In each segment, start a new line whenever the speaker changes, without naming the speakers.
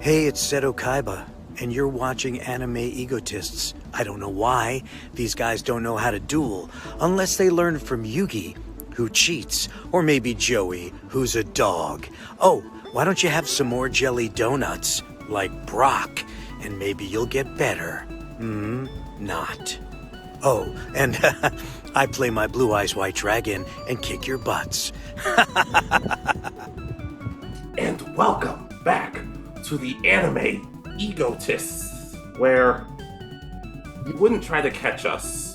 Hey, it's Seto Kaiba, and you're watching Anime Egotists. I don't know why. These guys don't know how to duel, unless they learned from Yugi, who cheats, or maybe Joey, who's a dog. Oh, why don't you have some more jelly donuts, like Brock, and maybe you'll get better. Not. Oh, and I play my Blue Eyes White Dragon and kick your butts.
And welcome back to the Anime Egotists, where you wouldn't try to catch us.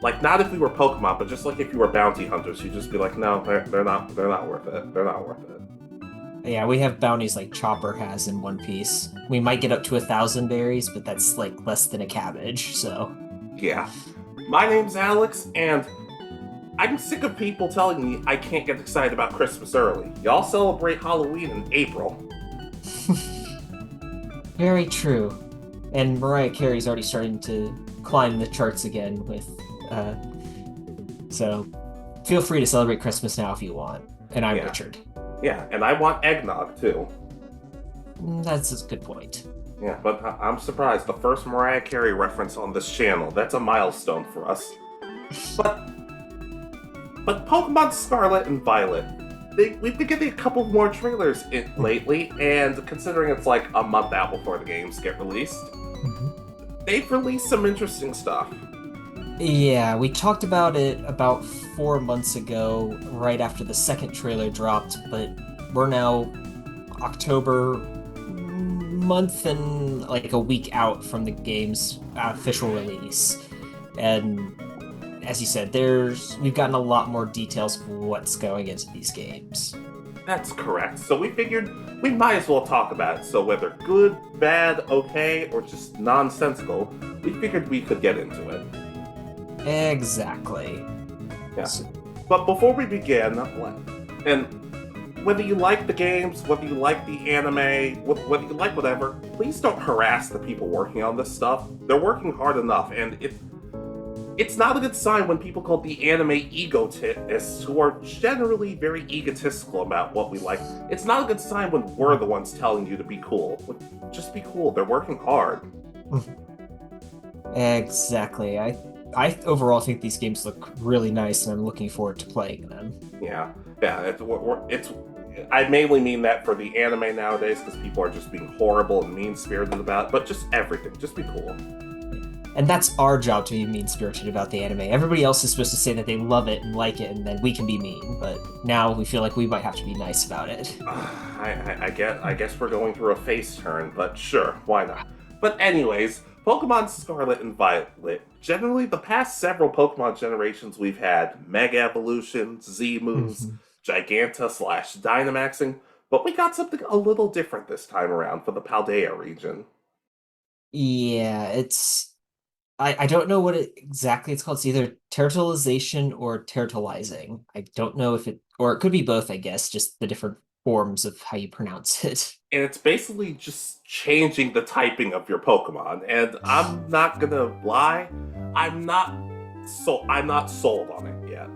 Like, not if we were Pokemon, but just like if you were bounty hunters, you'd just be like, no, they're not worth it. They're not worth it.
Yeah, we have bounties like Chopper has in One Piece. We might get up to 1,000 berries, but that's like less than a cabbage, so.
Yeah. My name's Alex, and I'm sick of people telling me I can't get excited about Christmas early. Y'all celebrate Halloween in April.
Very true. And Mariah Carey's already starting to climb the charts again with, so feel free to celebrate Christmas now if you want. And I'm Richard.
Yeah, and I want eggnog, too.
That's a good point.
Yeah, but I'm surprised. The first Mariah Carey reference on this channel. That's a milestone for us. But Pokemon Scarlet and Violet, we've been getting a couple more trailers lately, and considering it's like a month out before the games get released, they've released some interesting stuff.
Yeah, we talked about it about 4 months ago, right after the second trailer dropped, but we're now October month and like a week out from the game's official release. And as you said, we've gotten a lot more details of what's going into these games.
That's correct. So we figured we might as well talk about it. So whether good, bad, okay, or just nonsensical, we figured we could get into it.
Exactly.
Yeah. But before we begin, and whether you like the games, whether you like the anime, whether you like whatever, please don't harass the people working on this stuff. They're working hard enough, and it's not a good sign when people call the anime egotists, who are generally very egotistical about what we like. It's not a good sign when we're the ones telling you to be cool. Just be cool. They're working hard.
Exactly. I overall think these games look really nice, and I'm looking forward to playing them.
Yeah. I mainly mean that for the anime nowadays, because people are just being horrible and mean-spirited about it, but just everything. Just be cool.
And that's our job, to be mean-spirited about the anime. Everybody else is supposed to say that they love it and like it, and then we can be mean. But now we feel like we might have to be nice about it.
I guess we're going through a face turn, but sure, why not? But anyways, Pokemon Scarlet and Violet. Generally, the past several Pokemon generations we've had Mega Evolutions, Z moves, Giganta/Dynamaxing, but we got something a little different this time around for the Paldea region.
Yeah, I don't know what exactly it's called. It's either Turtleization or Turtleizing. I don't know if or it could be both, I guess, just the different forms of how you pronounce it.
And it's basically just changing the typing of your Pokemon. And I'm not gonna lie, I'm not sold on it yet.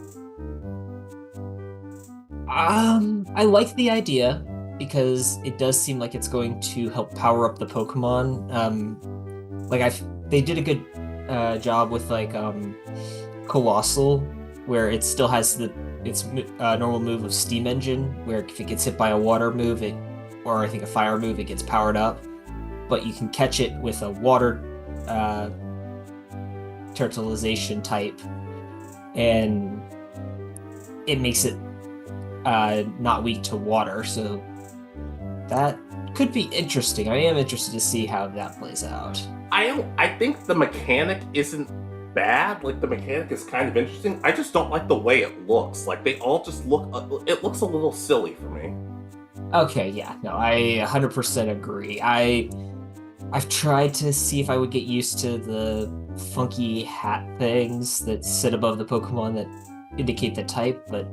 I like the idea because it does seem like it's going to help power up the Pokemon. They did a good job with Colossal, where it still has its normal move of Steam Engine, where if it gets hit by a water move, or I think a fire move, it gets powered up. But you can catch it with a water Turtleization type, and it makes it not weak to water, so that could be interesting. I am interested to see how that plays out.
I think the mechanic isn't bad. Like, the mechanic is kind of interesting. I just don't like the way it looks. Like, they all just it looks a little silly for me.
Okay, yeah, no, I 100% agree. I've tried to see if I would get used to the funky hat things that sit above the Pokemon that indicate the type, but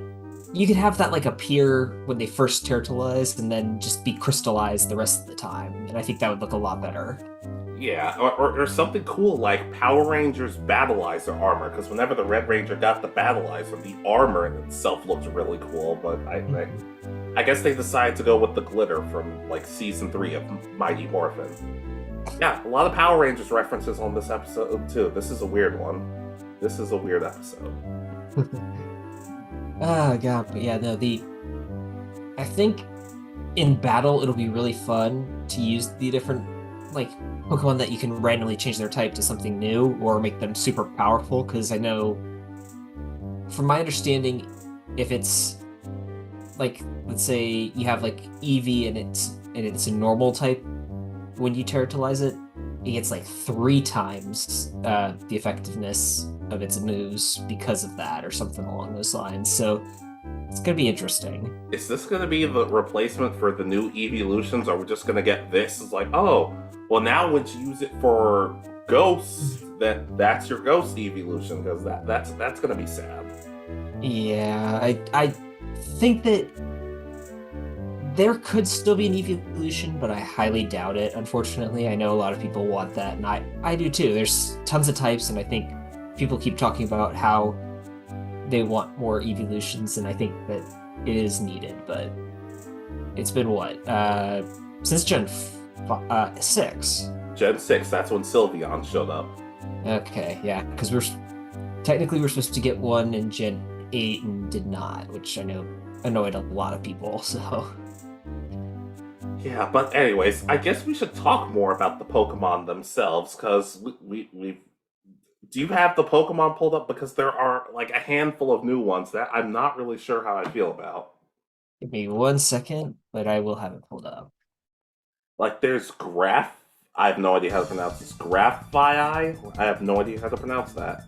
you could have that appear when they first turtleize and then just be crystallized the rest of the time, and I think that would look a lot better.
Yeah, or something cool like Power Rangers Battleizer armor, because whenever the Red Ranger got the Battleizer, the armor in itself looked really cool, but I I guess they decided to go with the glitter from like season 3 of Mighty Morphin. Yeah, a lot of Power Rangers references on this episode too. This is a weird one. This is a weird episode.
Oh god, but yeah, no, the I think in battle it'll be really fun to use the different like Pokemon that you can randomly change their type to something new or make them super powerful, because I know from my understanding, if it's like, let's say you have like Eevee and it's a normal type, when you territalize it, it gets like 3 times the effectiveness of its moves because of that, or something along those lines. So it's gonna be interesting.
Is this going to be the replacement for the new evolutions, or are we just going to get this? It's like, oh, well, now once you use it for ghosts, that's your ghost evolution, because that's going to be sad.
Yeah, I think that there could still be an evolution, but I highly doubt it, unfortunately. I know a lot of people want that, and I do too. There's tons of types, and I think people keep talking about how they want more evolutions, and I think that it is needed, but it's been what? Since Gen 6.
Gen 6, that's when Sylveon showed up.
Okay, yeah, because technically we're supposed to get one in Gen 8 and did not, which I know annoyed a lot of people, so.
Yeah, but anyways, I guess we should talk more about the Pokemon themselves, because we've... Do you have the Pokemon pulled up? Because there are like a handful of new ones that I'm not really sure how I feel about.
Give me 1 second, but I will have it pulled up.
Like, there's Graph. I have no idea how to pronounce this. Graphii? I have no idea how to pronounce that.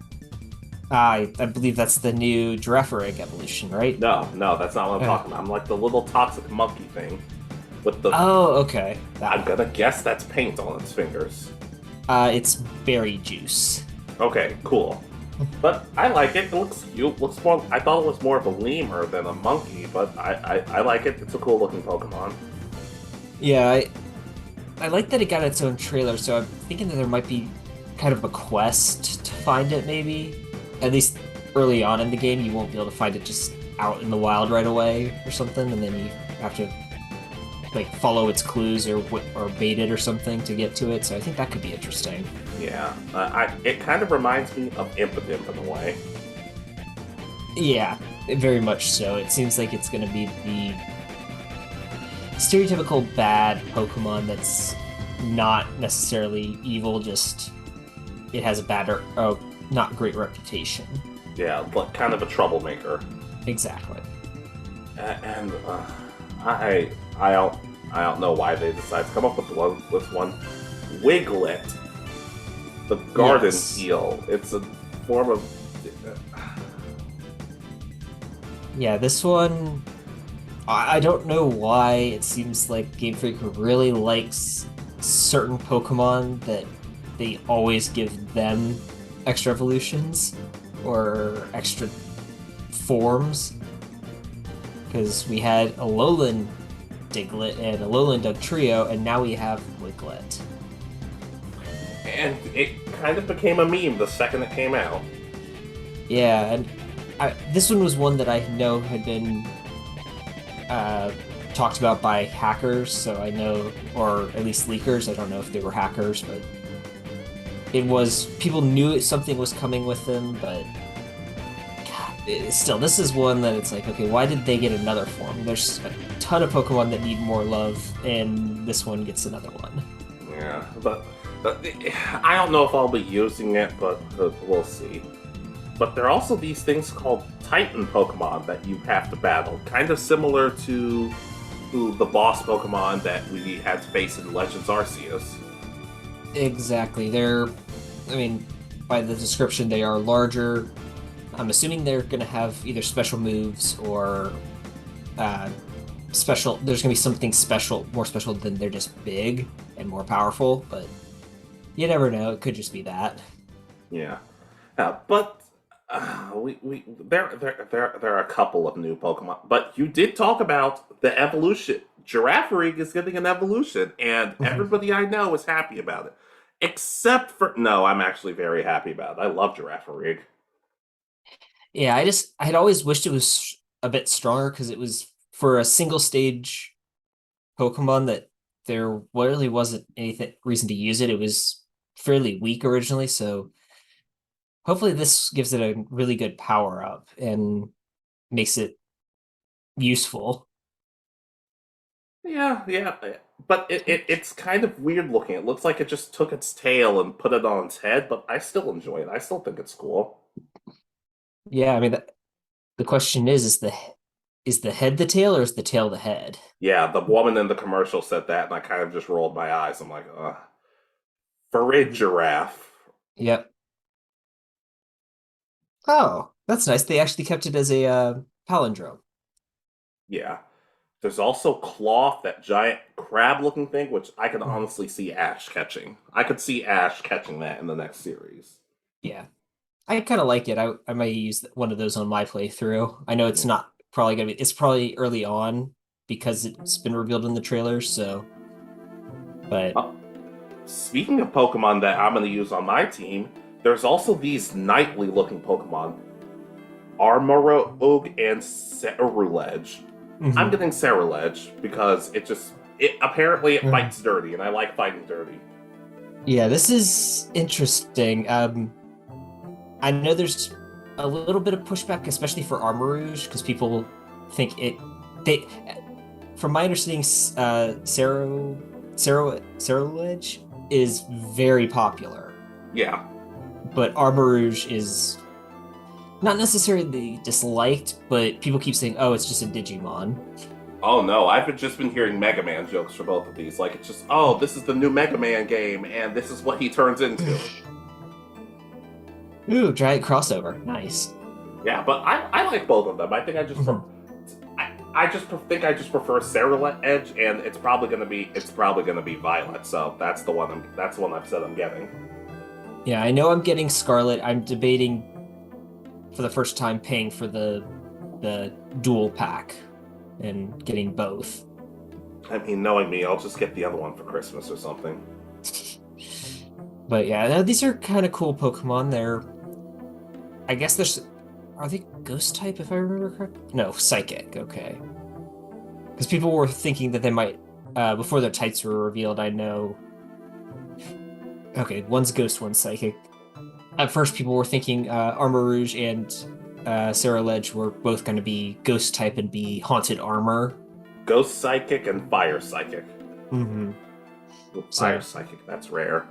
I believe that's the new Girafarig evolution, right?
No, that's not what I'm talking about. I'm like the little toxic monkey thing with the.
Oh, okay.
I'm gonna guess that's paint on its fingers.
It's berry juice.
Okay, cool. But I like it. It looks cute. Looks more. I thought it was more of a lemur than a monkey, but I like it. It's a cool looking Pokemon.
Yeah, I like that it got its own trailer, so I'm thinking that there might be kind of a quest to find it, maybe. At least early on in the game, you won't be able to find it just out in the wild right away or something, and then you have to like follow its clues or bait it or something to get to it. So I think that could be interesting.
Yeah, it kind of reminds me of Impidimp in a way.
Yeah, very much so. It seems like it's going to be the stereotypical bad Pokemon that's not necessarily evil, just it has a bad or not great reputation.
Yeah, but kind of a troublemaker.
Exactly.
And I don't know why they decided to come up with this one. Wiglet, the garden eel. It's a form of.
Yeah, this one. I don't know why it seems like Game Freak really likes certain Pokemon that they always give them extra evolutions or extra forms. Because we had a Alolan Diglett and a Alolan Dugtrio, and now we have Wiglet.
And it kind of became a meme the second it came out.
Yeah, and this one was one that I know had been talked about by hackers, so I know, or at least leakers. I don't know if they were hackers, but it was, people knew something was coming with them, but still, this is one that it's like, okay, why did they get another form? There's a ton of Pokemon that need more love, and this one gets another one.
Yeah, but I don't know if I'll be using it, but we'll see. But there are also these things called Titan Pokemon that you have to battle, kind of similar to the boss Pokemon that we had to face in Legends Arceus.
Exactly. I mean, by the description, they are larger. I'm assuming they're going to have either special moves or special. There's going to be something special, more special than they're just big and more powerful, but you never know. It could just be that.
Yeah. But there are a couple of new Pokemon, but you did talk about the evolution. Girafarig is getting an evolution, and everybody I know is happy about it. Except for I'm actually very happy about it. I love Girafarig.
Yeah, I had always wished it was a bit stronger because it was for a single stage Pokemon that there really wasn't anything reason to use it. It was fairly weak originally, so hopefully this gives it a really good power up and makes it useful.
Yeah. But it's kind of weird looking. It looks like it just took its tail and put it on its head, but I still enjoy it. I still think it's cool.
Yeah, I mean the question is the head the tail or is the tail the head?
Yeah, the woman in the commercial said that, and I kind of just rolled my eyes. I'm like, for a giraffe.
Yep. Oh, that's nice. They actually kept it as a palindrome.
Yeah. There's also Cloth, that giant crab looking thing, which I could
Mhm.
honestly see Ash catching. I could see Ash catching that in the next series.
Yeah. I kind of like it. I might use one of those on my playthrough. I know it's not probably gonna be. It's probably early on because it's been revealed in the trailers. So, but
Uh, Speaking of Pokemon that I'm going to use on my team, there's also these knightly looking Pokemon, Armoroog and Ceruledge. I'm
mhm.
getting Ceruledge because it apparently it
Mm.
fights dirty, and I like fighting dirty.
Yeah, this is interesting. I know there's a little bit of pushback, especially for Armarouge, because people think they, from my understanding, Cerulege is very popular,
Yeah.
but Armarouge is not necessarily disliked, but people keep saying, "Oh, it's just a Digimon."
Oh no, I've just been hearing Mega Man jokes for both of these. Like it's just, oh, this is the new Mega Man game, and this is what he turns into.
Ooh, giant crossover. Nice.
Yeah, but I like both of them. I think
Mhm.
think I just prefer Sarah Edge, and it's probably gonna be Violet. So that's the one I've said I'm getting.
Yeah, I know I'm getting Scarlet. I'm debating for the first time paying for the dual pack and getting both.
I mean, knowing me, I'll just get the other one for Christmas or something.
But yeah, no, these are kind of cool Pokemon. I guess are they ghost type if I remember correctly? No, psychic. Okay. Because people were thinking that they might, before their types were revealed, I know. Okay, one's ghost, one's psychic. At first, people were thinking Armor Rouge and Sarah Ledge were both going to be ghost type and be haunted armor.
Ghost Psychic and Fire Psychic.
Hmm.
Ooh, Fire
So
Psychic, that's rare.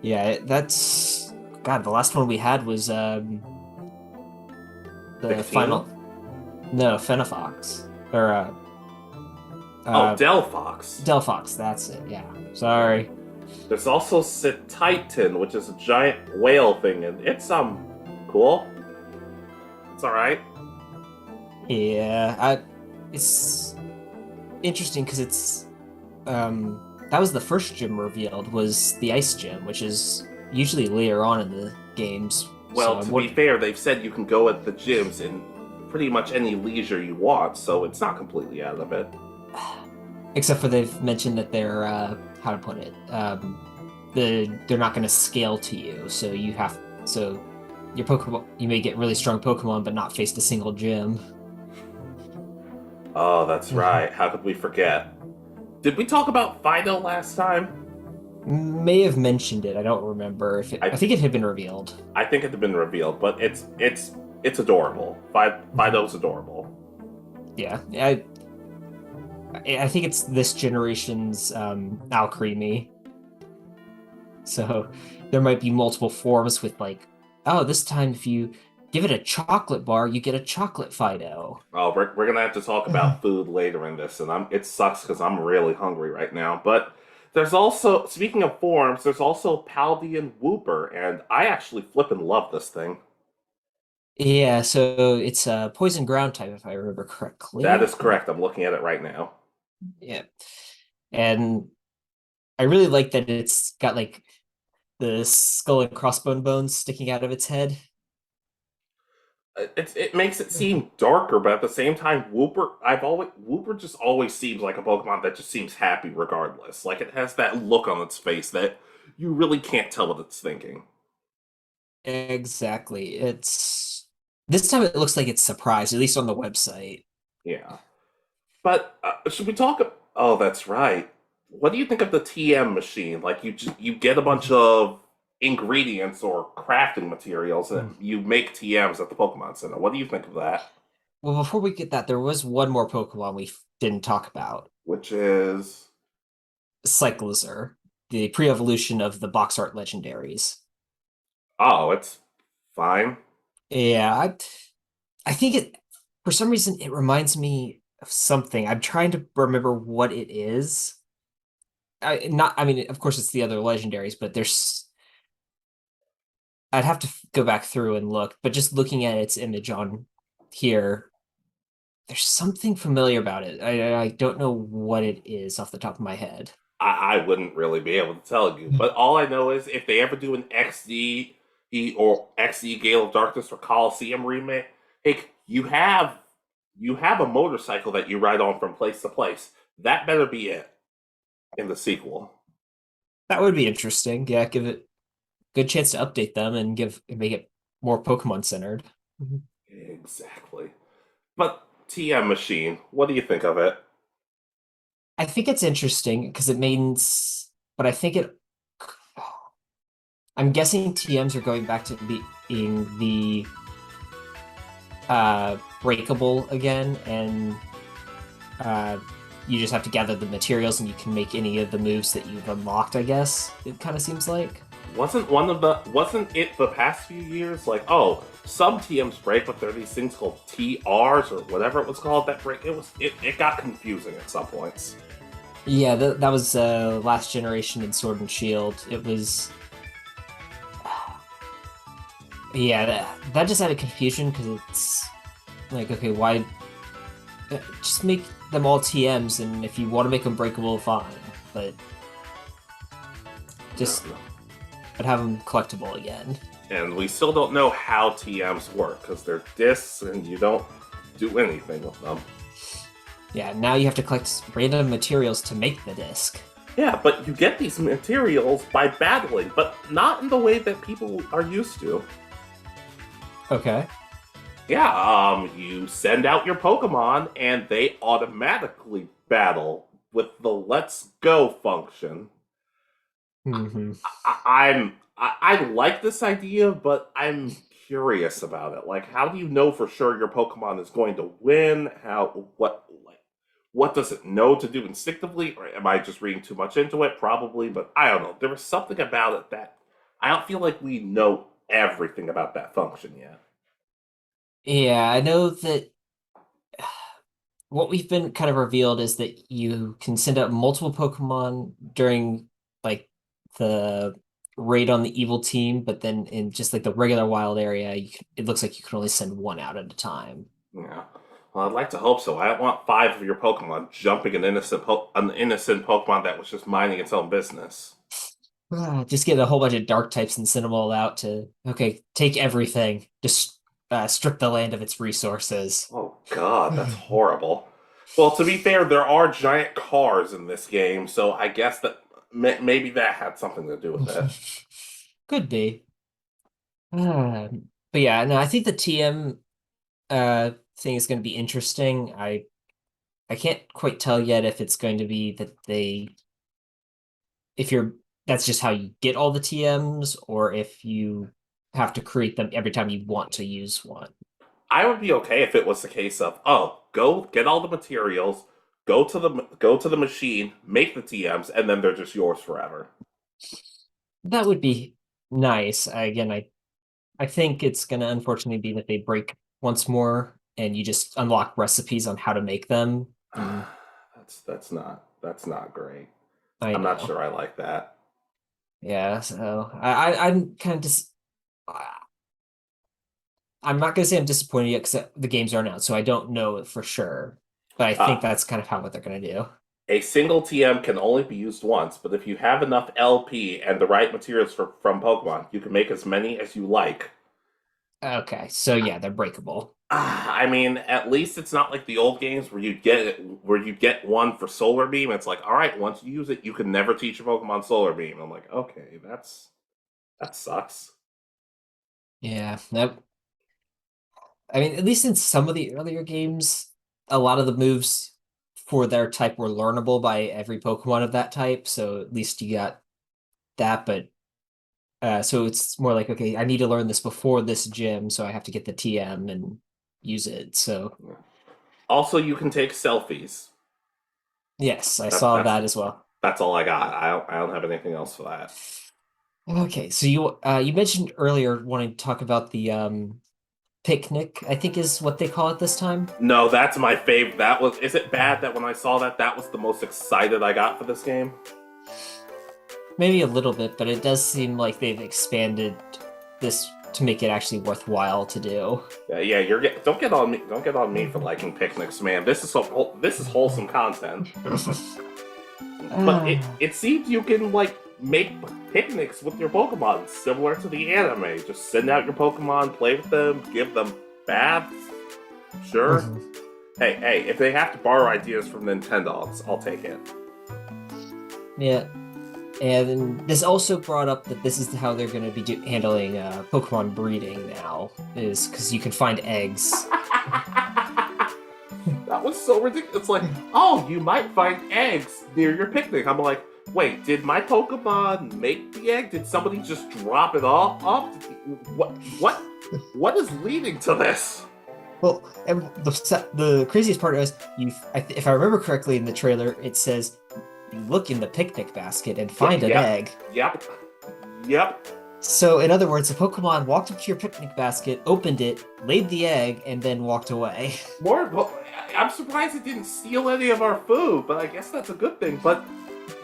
yeah, that's God. The last one we had was the
Victini?
final. No, Fenifox or
Oh,
uh,
Delphox.
Delphox. That's it. Yeah. Sorry.
There's also Titan, which is a giant whale thing, and it's cool. It's alright.
Yeah, it's interesting because that was the first gym revealed was the ice gym, which is usually later on in the games. So
Well,
I'm
to be fair, they've said you can go at the gyms in pretty much any leisure you want, so it's not completely out of it.
except for they've mentioned that they're how to put it they're not going to scale to you, so your Pokemon you may get really strong Pokemon but not face a single gym.
Oh, that's right. How could we forget? Did we talk about Fido last time?
May have mentioned it. I don't remember if
I
I think it had been revealed.
I think it had been revealed, but it's adorable. Fido's adorable.
Yeah, I think it's this generation's Alcremie. So there might be multiple forms with like, oh, this time if you give it a chocolate bar, you get a chocolate Fido.
Oh, we're gonna have to talk about food later in this, and it sucks because I'm really hungry right now. But there's also, speaking of forms, there's also Paldean Wooper, and I actually flippin' love this thing.
Yeah, so it's a poison ground type if I remember
That is
correctly.
correct. I'm looking at it right now.
Yeah. And I really like that it's got like the skull and crossbone bones sticking out of its head.
It makes it seem darker, but at the same time, Wooper just always seems like a Pokemon that just seems happy regardless. Like it has that look on its face that you really can't tell what it's thinking.
Exactly. It's this time it looks like it's surprised, at least on the website.
Yeah. But should we talk? Oh, that's right. What do you think of the TM machine? Like you get a bunch of ingredients or crafting materials, and
Mm.
you make TMs at the Pokemon Center. What do you think of that?
Well, before we get that, there was one more Pokemon we didn't talk about.
Which is
Cyclizar, the pre-evolution of the box art legendaries.
it's fine.
Yeah, I think it for some reason it reminds me of something. I'm trying to remember what it is. I mean, of course it's the other legendaries, but I'd have to go back through and look, but just looking at its image on here, there's something familiar about it. I don't know what it is off the top of my head.
I wouldn't really be able to tell you, but all I know is if they ever do an XD or XD Gale of Darkness or Coliseum remake, hey, you have a motorcycle that you ride on from place to place. That better be it in the sequel.
That would be interesting. Yeah, give it a good chance to update them and make it more Pokemon centered. Mhm.
Exactly. But TM Machine, what do you think of it?
I think it's interesting because it means, but I think it. I'm guessing TMs are going back to being the breakable again, and uh, you just have to gather the materials and you can make any of the moves that you've unlocked, I guess. It kind of seems like.
Wasn't it the past few years like, oh, some TMs break, but there are these things called TRs or whatever it was called that break. It got confusing at some points.
Yeah, that was last generation in Sword and Shield. It was yeah, that just added confusion because it's like, okay, why just make them all TMs, and if you want to make them breakable, fine. But
No,
just
no.
I'd have them collectible again.
And we still don't know how TMs work because they're discs and you don't do anything with them.
Yeah, now you have to collect random materials to make the disc.
Yeah, but you get these materials by battling, but not in the way that people are used to.
Okay.
Yeah, you send out your Pokemon and they automatically battle with the Let's Go function.
Hmm.
I like this idea, but I'm curious about it. Like, how do you know for sure your Pokemon is going to win? What does it know to do instinctively? Or am I just reading too much into it? Probably, but I don't know. There was something about it that I don't feel like we know everything about that function yet.
Yeah, I know that what we've been kind of revealed is that you can send out multiple Pokemon during like the raid on the evil team, but then in just like the regular wild area, it looks like you can only send one out at a time.
Yeah. Well, I'd like to hope so. I don't want five of your Pokemon jumping an innocent Pokemon that was just minding its own business.
Just get a whole bunch of dark types and send them all out to, okay, take everything. Just strip the land of its resources.
Oh God, that's horrible. Well, to be fair, there are giant cars in this game, so I guess that maybe that had something to do with it.
Could be. Uh, but yeah, no, I think the TM thing is going to be interesting. I can't quite tell yet if it's going to be that if you're that's just how you get all the TMs, or if you have to create them every time you want to use one.
I would be okay if it was the case of, oh, go get all the materials, go to the machine, make the TMs, and then they're just yours forever.
That would be nice. I think it's going to unfortunately be that they break once more and you just unlock recipes on how to make them. And
That's not great.
I
I'm not
know.
sure I like that.
Yeah, so I'm kind of just I'm not gonna say I'm disappointed yet because the games aren't out, so I don't know it for sure. But I think
Uh,
that's kind of how what they're gonna do.
a single TM can only be used once, but if you have enough LP and the right materials from Pokemon, you can make as many as you like.
Okay, so yeah, they're breakable.
I mean, at least it's not like the old games where you get one for Solar Beam. It's like, all right, once you use it, you can never teach a Pokemon Solar Beam. I'm like, okay, that sucks.
Yeah, nope. I mean, at least in some of the earlier games, a lot of the moves for their type were learnable by every Pokemon of that type, so at least you got that, but so it's more like, okay, I need to learn this before this gym, so I have to get the TM and use it. So
Also, you can take selfies.
yes, I
That,
saw
that's
that as well.
that's all I got. I don't have anything else for that.
Okay, so you mentioned earlier wanting to talk about the picnic, I think is what they call it this time.
No, that's my favorite. That was. Is it bad that when I saw that was the most excited I got for this game?
Maybe a little bit, but it does seem like they've expanded this to make it actually worthwhile to do.
Yeah. Don't get on me. Don't get on me for liking picnics, man. This is wholesome content. But it seems you can like make picnics with your Pokemon similar to the anime. Just send out your Pokemon, play with them, give them baths. Sure. Hey, if they have to borrow ideas from Nintendo, I'll take it.
Yeah. And this also brought up that this is how they're going to be handling Pokemon breeding now, is because you can find eggs.
That was so ridiculous. It's like, oh, you might find eggs near your picnic. I'm like, wait, did my Pokemon make the egg? Did somebody just drop it off? What is leading to this?
Well, and the craziest part is, if I remember correctly in the trailer, it says you look in the picnic basket and find an egg.
Yep.
So, in other words, the Pokemon walked up to your picnic basket, opened it, laid the egg, and then walked away.
I'm surprised it didn't steal any of our food, but I guess that's a good thing. But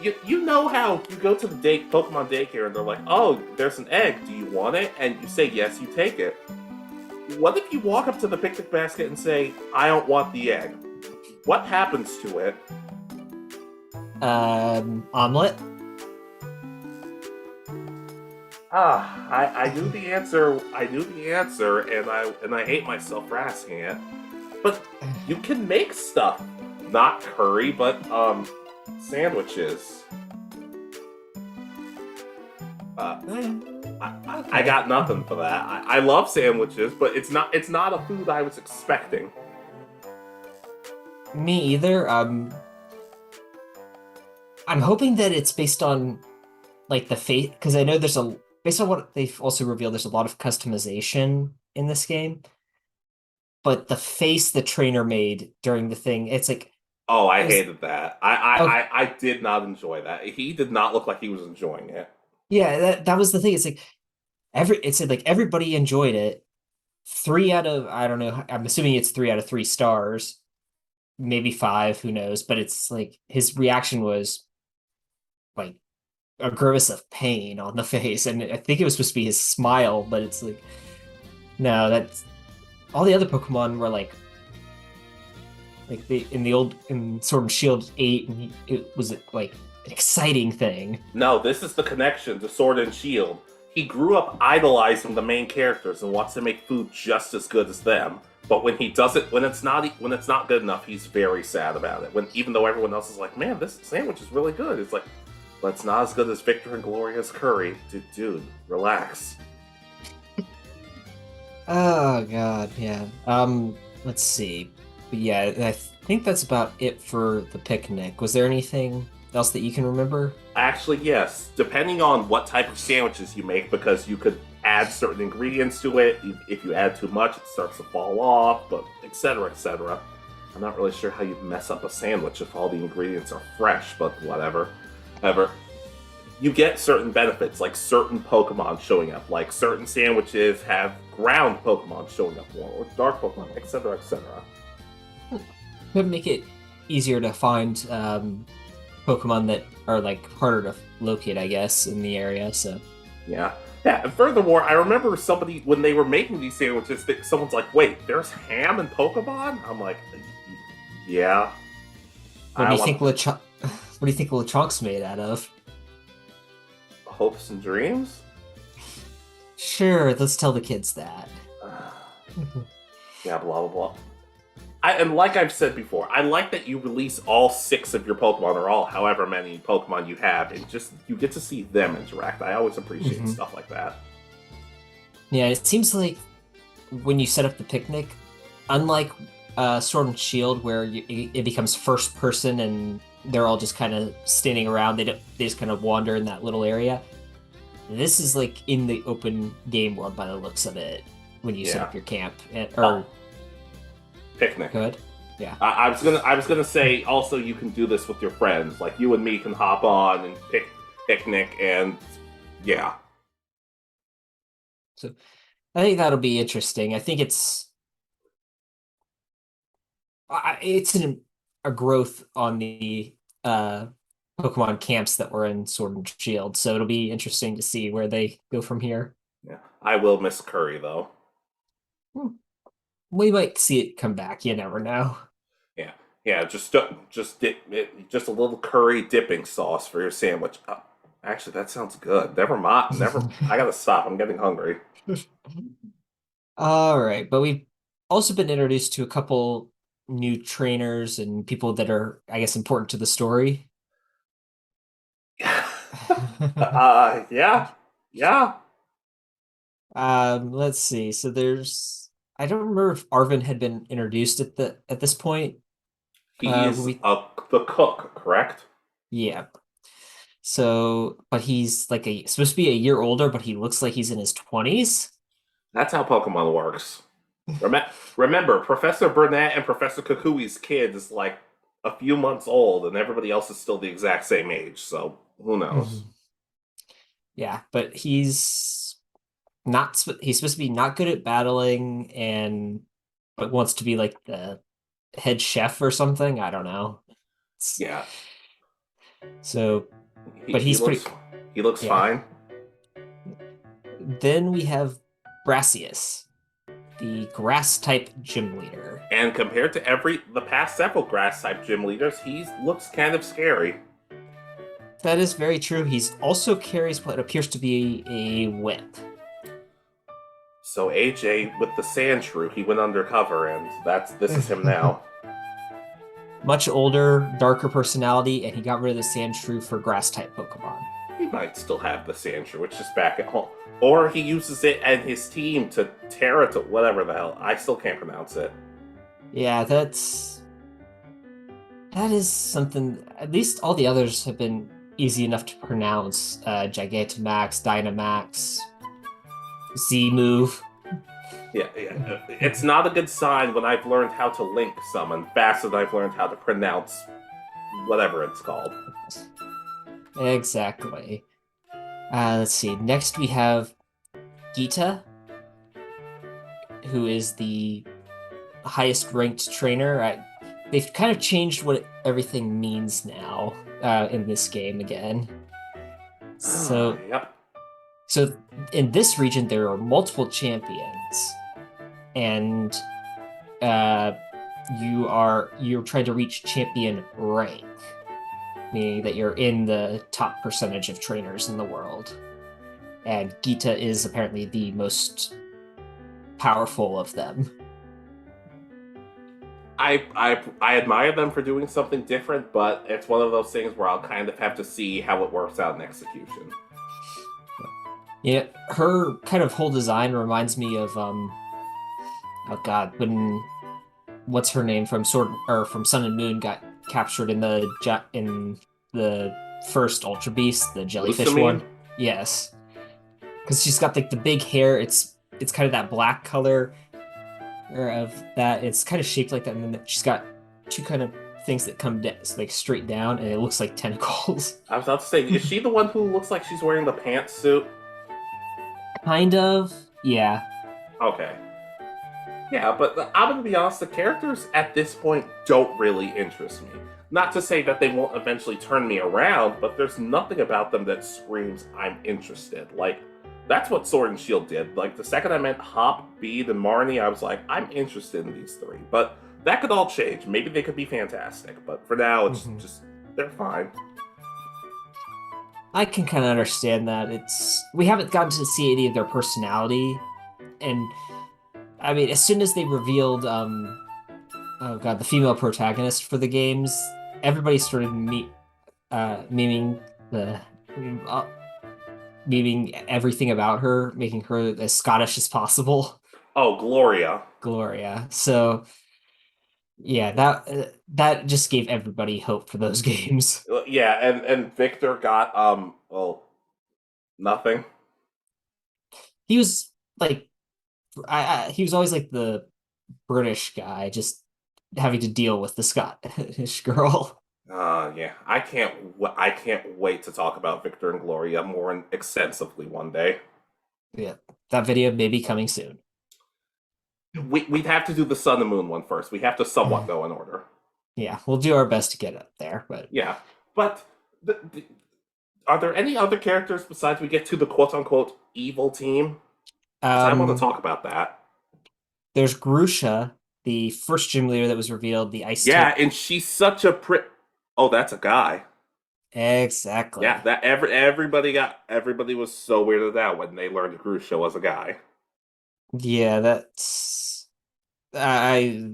you know how you go to the Pokemon daycare and they're like, oh, there's an egg, do you want it? And you say yes, you take it. What if you walk up to the picnic basket and say, I don't want the egg? What happens to it?
Omelet?
I knew the answer. I knew the answer, and I hate myself for asking it. But you can make stuff, not curry, but sandwiches. I got nothing for that. I love sandwiches, but it's not a food I was expecting.
Me either. I'm hoping that it's based on like the face, because I know based on what they've also revealed, there's a lot of customization in this game. But the face the trainer made during the thing, it's like,
oh, I hated that. I did not enjoy that. He did not look like he was enjoying it.
Yeah, that was the thing. It's like it said like everybody enjoyed it. 3 out of, I don't know, I'm assuming it's 3 out of 3 stars, maybe 5, who knows? But it's like his reaction was like a grimace of pain on the face, and I think it was supposed to be his smile, but it's like, no, that's all the other Pokemon were like in Sword and Shield 8, and it was like an exciting thing.
No, this is the connection to Sword and Shield. He grew up idolizing the main characters and wants to make food just as good as them. But when he does it, when it's not good enough, he's very sad about it. Even though everyone else is like, man, this sandwich is really good. It's like, but it's not as good as Victor and Gloria's curry. Dude, relax.
Oh god, yeah. Let's see. But yeah, I think that's about it for the picnic. Was there anything else that you can remember?
Actually, yes. Depending on what type of sandwiches you make, because you could add certain ingredients to it. If you add too much, it starts to fall off, but etc., etc. I'm not really sure how you mess up a sandwich if all the ingredients are fresh, but whatever. You get certain benefits, like certain Pokemon showing up, like certain sandwiches have ground Pokemon showing up more, or dark Pokemon, etc., etc.
Could make it easier to find Pokemon that are like harder to locate, I guess, in the area. So
yeah. And furthermore, I remember somebody when they were making these sandwiches, someone's like, "Wait, there's ham in Pokemon?" I'm like, "Yeah."
What do you think Lechonk's made out of?
Hopes and dreams?
Sure, let's tell the kids that.
Yeah, blah, blah, blah. And like I've said before, I like that you release all 6 of your Pokemon, or all however many Pokemon you have, and just you get to see them interact. I always appreciate stuff like that.
Yeah, it seems like when you set up the picnic, unlike Sword and Shield, where it becomes first person and they're all just kind of standing around. They just kind of wander in that little area. This is like in the open game world by the looks of it when you set
Yeah.
up your camp or
Picnic.
good. Yeah.
I was gonna say also you can do this with your friends. Like you and me can hop on and picnic and yeah.
So I think that'll be interesting. I think a growth on the uh Pokemon camps that were in Sword and Shield. So it'll be interesting to see where they go from here.
Yeah. I will miss curry though.
Hmm. We might see it come back. You never know.
Yeah. Yeah, just dip it, just a little curry dipping sauce for your sandwich. Actually, that sounds good. Never mind. Never. I gotta stop. I'm getting hungry.
All right, but we've also been introduced to a couple new trainers and people that are, I guess, important to the story.
Yeah, yeah.
Let's see. So I don't remember if Arvin had been introduced at this point.
He's the cook, correct?
Yeah. So, but he's like supposed to be a year older, but he looks like he's in his 20s.
That's how Pokemon works. Remember, Professor Burnett and Professor Kukui's kid is like a few months old, and everybody else is still the exact same age. So who knows?
Mhm. Yeah, but he's supposed to be not good at battling and but wants to be like the head chef or something. I don't know.
Yeah,
So,
he,
but
he
he's
looks
pretty,
he looks
yeah.
fine.
Then we have Brassius, the grass type gym leader.
And compared to the past several grass type gym leaders, he looks kind of scary.
That is very true. He's also carries what appears to be a whip.
So AJ with the Sandshrew, he went undercover, and this is him now.
Much older, darker personality, and he got rid of the Sandshrew for grass type Pokemon.
He might still have the Sandshrew, it's just back at home. Or he uses it and his team to to whatever the hell. I still can't pronounce it.
Yeah, that is something. At least all the others have been easy enough to pronounce. Gigantamax, Dynamax, Z move.
Yeah, yeah. It's not a good sign when I've learned how to link summon faster than I've learned how to pronounce whatever it's called.
Exactly. Let's see. Next we have Gita, who is the highest ranked trainer. They've kind of changed what everything means now in this game again. So,
Yep.
so in this region there are multiple champions, and uh, you're trying to reach champion rank, meaning that you're in the top percentage of trainers in the world. And Gita is apparently the most powerful of them.
I admire them for doing something different, but it's one of those things where I'll kind of have to see how it works out in execution.
Yeah, her kind of whole design reminds me of oh God, when what's her name from from Sun and Moon got captured in the first Ultra Beast, the jellyfish
Lusamine?
one. Yes, because she's got like the big hair. It's kind of that black color or of that. It's kind of shaped like that, and then she's got two kind of things that come like straight down, and it looks like tentacles.
I was about to say, is she the one who looks like she's wearing the pantsuit?
Kind of, yeah.
Okay. Yeah, but I'm gonna be honest, the characters at this point don't really interest me. Not to say that they won't eventually turn me around, but there's nothing about them that screams I'm interested. Like, that's what Sword and Shield did. Like, the second I met Hop, Bede, and Marnie, I was like, I'm interested in these three. But that could all change. Maybe they could be fantastic. But for now, it's just, they're fine.
I can kind of understand that. We haven't gotten to see any of their personality, and I mean, as soon as they revealed, oh God, the female protagonist for the games, everybody started memeing the uh, memeing everything about her, making her as Scottish as possible.
Oh, Gloria.
Gloria. So Yeah, that just gave everybody hope for those games.
Yeah, and Victor got well, nothing.
He was like he was always like the British guy, just having to deal with the Scottish girl.
Yeah, I can't wait to talk about Victor and Gloria more extensively one day.
Yeah, that video may be coming soon.
We'd have to do the Sun and Moon one first. We have to somewhat go in order.
Yeah, we'll do our best to get up there, but
Yeah, but are there any other characters besides we get to the quote unquote evil team? Because I want to
um,
talk about that.
there's Grusha, the first gym leader that was revealed, the ice
Yeah,
type.
and she's such a Oh, that's a guy. Yeah,
Exactly.
that everybody was so weirded out when they learned Grusha was a guy.
Yeah, that's I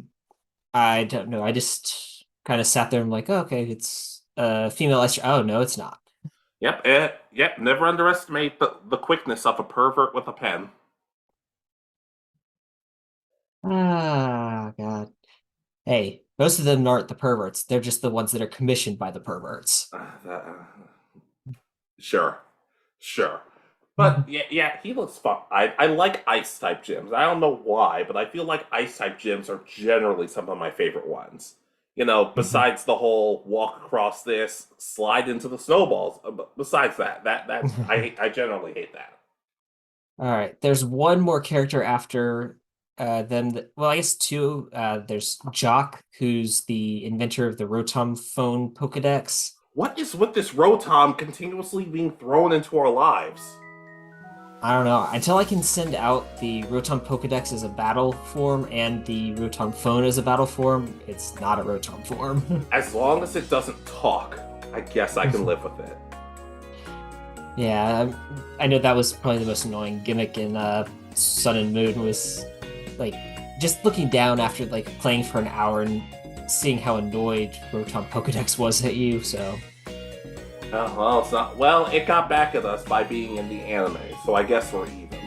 I don't know. I just kind of sat there and like, oh, okay, it's female ice. Oh no, it's not.
Yep. Never underestimate the quickness of a pervert with a pen.
Ah, God. Hey, most of them aren't the perverts. They're just the ones that are commissioned by the perverts.
Sure, sure. But yeah, he looks fun. I like ice type gyms. I don't know why, but I feel like ice type gyms are generally some of my favorite ones. Besides the whole walk across this, slide into the snowballs. Besides that I generally hate that.
All right, there's one more character after them. Well, I guess two. There's Jock, who's the inventor of the Rotom phone Pokedex.
What is with this Rotom continuously being thrown into our lives?
I don't know. Until I can send out the Rotom Pokedex as a battle form and the Rotom phone as a battle form, it's not a Rotom form.
As long as it doesn't talk, I guess I can live with it.
Yeah, I know that was probably the most annoying gimmick in Sun and Moon was like just looking down after like playing for an hour and seeing how annoyed Rotom Pokedex was at you. So,
Well, it's not. Well, it got back at us by being in the anime, so I guess we're even.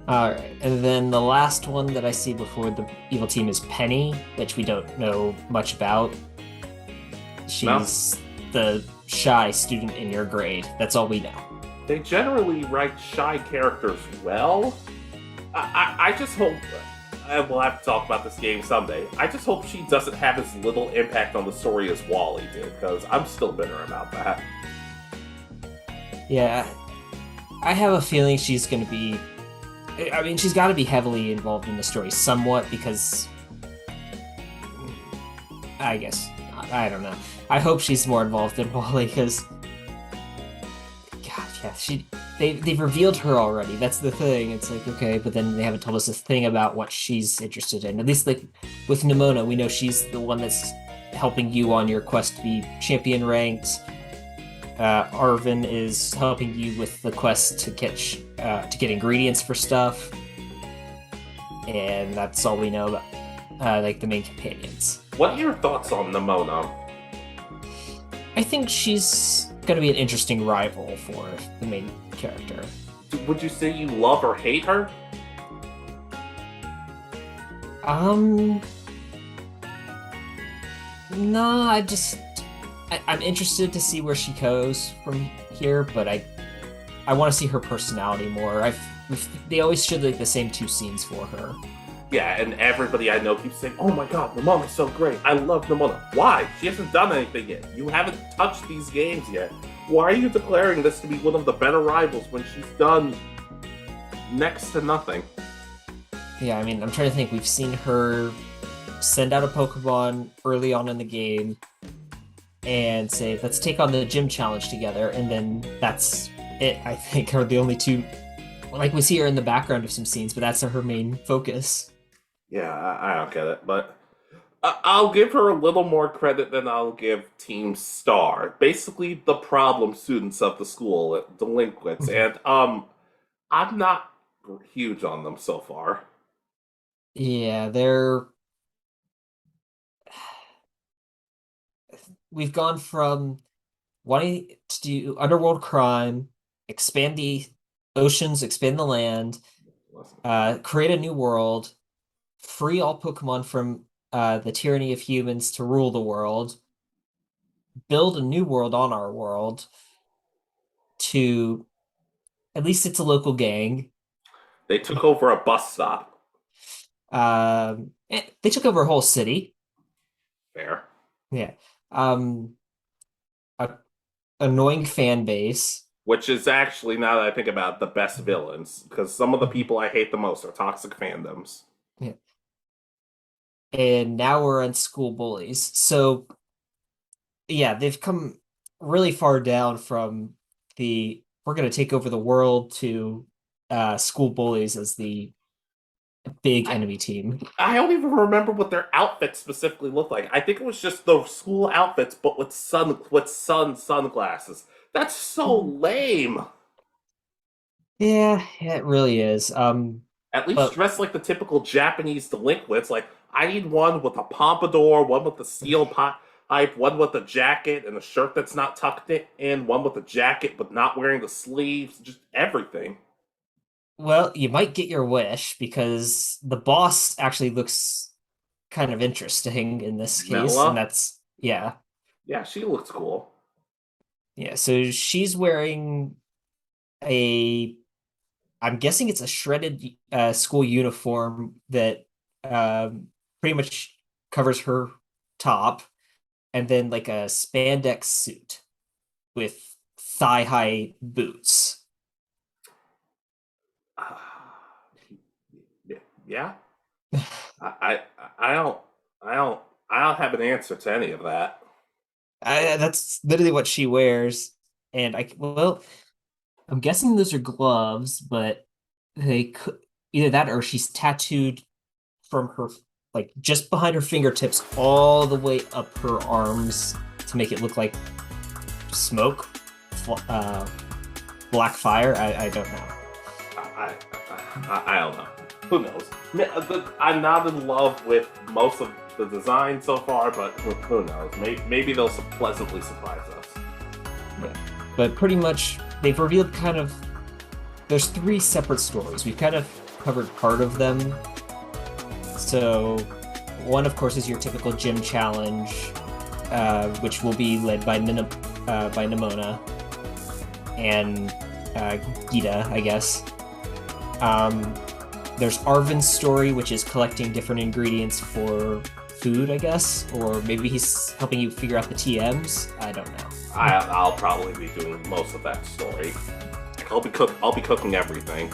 all right, and then the last one that I see before the evil team is Penny, which we don't know much about.
No,
She's the shy student in your grade. That's all we know.
they generally write shy characters well. I just hope. We'll have to talk about this game someday. I just hope she doesn't have as little impact on the story as Wally did, because I'm still bitter about that.
Yeah, I have a feeling she's going to be. I mean, she's got to be heavily involved in the story somewhat because I guess I don't know. I hope she's more involved than Wally because God, yeah, they've revealed her already. That's the thing. It's like okay, but then they haven't told us a thing about what she's interested in. At least like with Nimona, we know she's the one that's helping you on your quest to be champion ranked. Arvin is helping you with the quest to get ingredients for stuff, and that's all we know about like the main companions.
What are your thoughts on Nimona?
I think she's going to be an interesting rival for the main character.
Would you say you love or hate her?
Um, no, I'm interested to see where she goes from here, but I want to see her personality more. They always show like the same two scenes for her.
Yeah, and everybody I know keeps saying, "Oh my God, Nimona's so great! I love Nimona." Why? She hasn't done anything yet. You haven't touched these games yet. Why are you declaring this to be one of the better rivals when she's done next to nothing?
Yeah, I mean, I'm trying to think. We've seen her send out a Pokemon early on in the game and say, let's take on the gym challenge together. And then that's it, I think, are the only two. Like, we see her in the background of some scenes, but that's her main focus.
Yeah, I don't get it, but I'll give her a little more credit than I'll give Team Star. Basically, the problem students of the school, delinquents, and I'm not huge on them so far.
Yeah, we've gone from wanting to do underworld crime, expand the oceans, expand the land, create a new world, free all Pokemon from the tyranny of humans to rule the world, build a new world on our world to at least it's a local gang.
They took over a bus stop.
They took over a whole city.
Fair.
Yeah. Um, a annoying fan base.
Which is actually, now that I think about it, the best villains. Because some of the people I hate the most are toxic fandoms.
Yeah. And now we're on school bullies. So yeah, they've come really far down from the we're going to take over the world to school bullies as the big
I,
enemy team.
I don't even remember what their outfits specifically looked like. I think it was just the school outfits, but with sunglasses. That's so lame.
Yeah, it really is.
At least
But
dress like the typical Japanese delinquents. Like, I need one with a pompadour, one with the steel pipe, one with a jacket and a shirt that's not tucked in, one with a jacket but not wearing the sleeves, just everything.
well, you might get your wish because the boss actually looks kind of interesting in this case, and
Mela?
that's yeah.
Yeah, she looks cool.
Yeah, so she's wearing a I'm guessing it's a shredded school uniform that pretty much covers her top, and then like a spandex suit with thigh-high boots.
Uh, yeah, I, I don't, I don't, I don't have an answer to any of that.
That's literally what she wears, and well, I'm guessing those are gloves, but they could either that or she's tattooed from her like just behind her fingertips all the way up her arms to make it look like smoke, uh, black fire. I don't know.
I, I don't know. Who knows? I'm not in love with most of the design so far, but who knows? Maybe they'll pleasantly surprise us.
Yeah. But pretty much they've revealed kind of there's three separate stories. We've kind of covered part of them. So one, of course, is your typical gym challenge, which will be led by Nimona and Gita, I guess. There's Arvin's story, which is collecting different ingredients for food, I guess, or maybe he's helping you figure out the TMs. I don't know.
I'll probably be doing most of that story. I'll be cooking everything.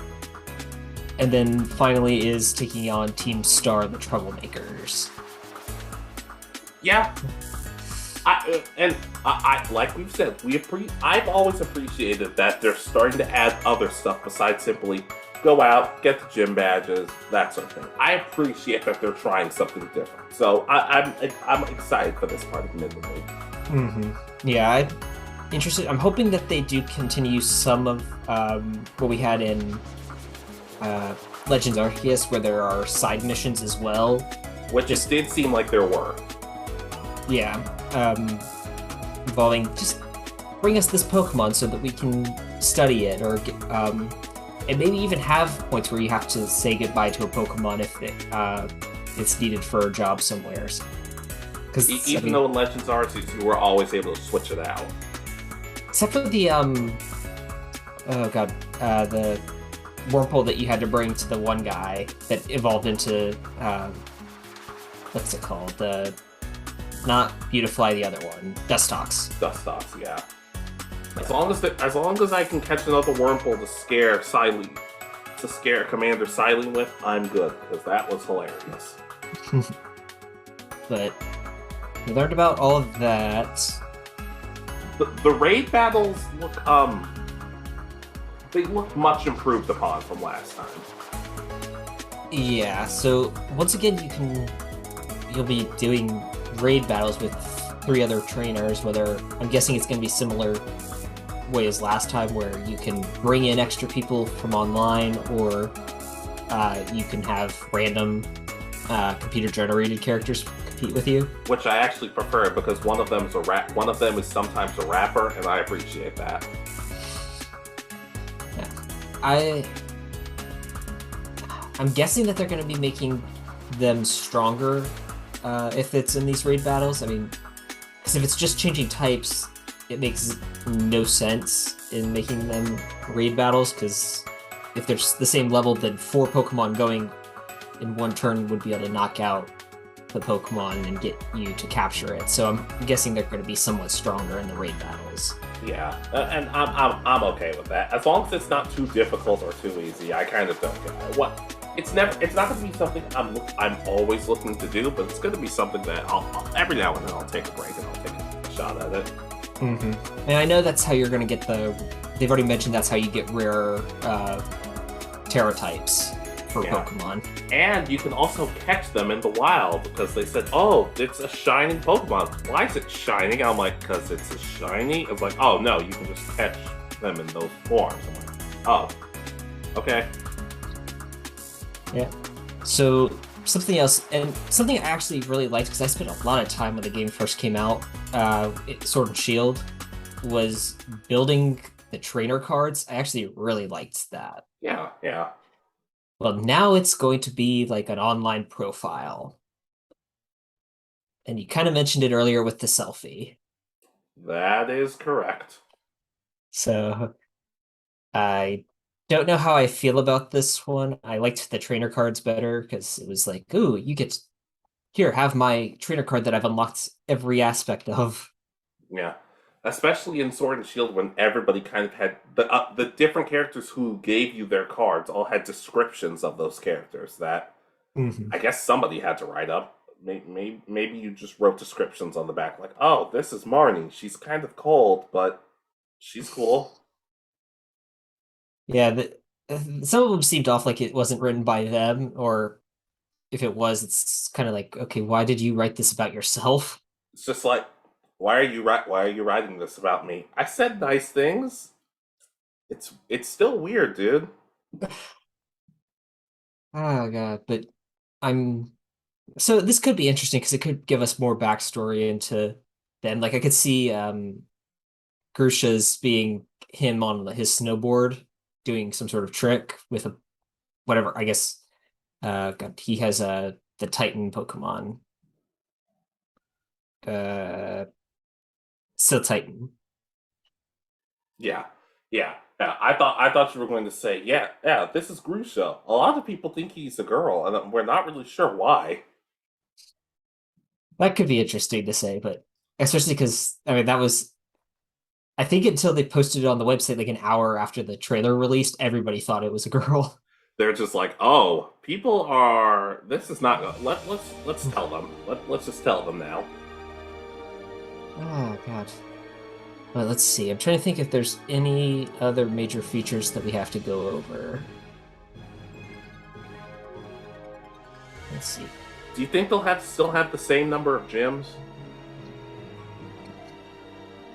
And then finally is taking on Team Star, the Troublemakers.
Yeah. I like we've said, I've always appreciated that they're starting to add other stuff besides simply go out, get the gym badges, that sort of thing. I appreciate that they're trying something different. So I'm excited for this part of Midway.
Mm-hmm. Yeah, I'm interested. I'm hoping that they do continue some of what we had in Legends Arceus, where there are side missions as well.
Which just did seem like there were.
Yeah, involving just bring us this Pokemon so that we can study it, or and maybe even have points where you have to say goodbye to a Pokemon if it's needed for a job somewhere. Because
even though in Legends Arceus you were always able to switch it out,
except for the the Wurmple that you had to bring to the one guy that evolved into what's it called? The not Beautifly, the other one, Dustox.
Dustox, yeah. As long as I can catch another Wurmple to scare Commander Silene with, I'm good, because that was hilarious.
But we learned about all of that.
The raid battles look they look much improved upon from last time.
Yeah, so once again you'll be doing raid battles with 3 other trainers, whether I'm guessing it's going to be similar way as last time, where you can bring in extra people from online, or you can have random computer generated characters compete with you.
Which I actually prefer, because one of them is sometimes a rapper, and I appreciate that.
Yeah. I'm guessing that they're going to be making them stronger if it's in these raid battles. I mean, because if it's just changing types, it makes no sense in making them raid battles, because if they're the same level, then 4 Pokemon going in one turn would be able to knock out the Pokemon and get you to capture it. So I'm guessing they're going to be somewhat stronger in the raid battles.
Yeah, and I'm okay with that as long as it's not too difficult or too easy. I kind of don't care. What? It's not going to be something I'm always looking to do, but it's going to be something that I'll every now and then I'll take a break and I'll take a shot at it.
Mm-hmm. And I know that's how you're going to get they've already mentioned that's how you get rare Terra types for Pokemon. And
you can also catch them in the wild, because they said, oh, it's a shining Pokemon. Why is it shining? I'm like, because it's a shiny? It's like, oh, no, you can just catch them in those forms. I'm like, oh, okay.
Yeah. So something else, and something I actually really liked, because I spent a lot of time when the game first came out, Sword and Shield, was building the trainer cards. I actually really liked that.
Yeah, yeah.
Well, now it's going to be like an online profile. And you kind of mentioned it earlier with the selfie.
That is correct.
So I don't know how I feel about this one. I liked the trainer cards better because it was like, ooh, you get here, have my trainer card that I've unlocked every aspect of.
Yeah. Especially in Sword and Shield, when everybody kind of had the different characters who gave you their cards all had descriptions of those characters that I guess somebody had to write up. Maybe you just wrote descriptions on the back, like, oh, this is Marnie. She's kind of cold, but she's cool.
Yeah, some of them seemed off like it wasn't written by them, or if it was, it's kind of like, okay, why did you write this about yourself?
It's just like, why are you writing this about me? I said nice things. It's still weird, dude.
Oh god, but I'm so this could be interesting because it could give us more backstory into them. Like I could see Grusha's being him on his snowboard doing some sort of trick with a whatever, I guess god, he has the Titan Pokemon. Uh Still Titan.
Yeah, yeah. I thought you were going to say, yeah. This is Grusha. A lot of people think he's a girl, and we're not really sure why.
That could be interesting to say, but especially because I mean that was I think until they posted it on the website like an hour after the trailer released, everybody thought it was a girl.
They're just like, oh, people are. This is not. Let's tell them. Let's just tell them now.
Oh god. Well, let's see. I'm trying to think if there's any other major features that we have to go over. Let's see.
Do you think they'll still have the same number of gyms?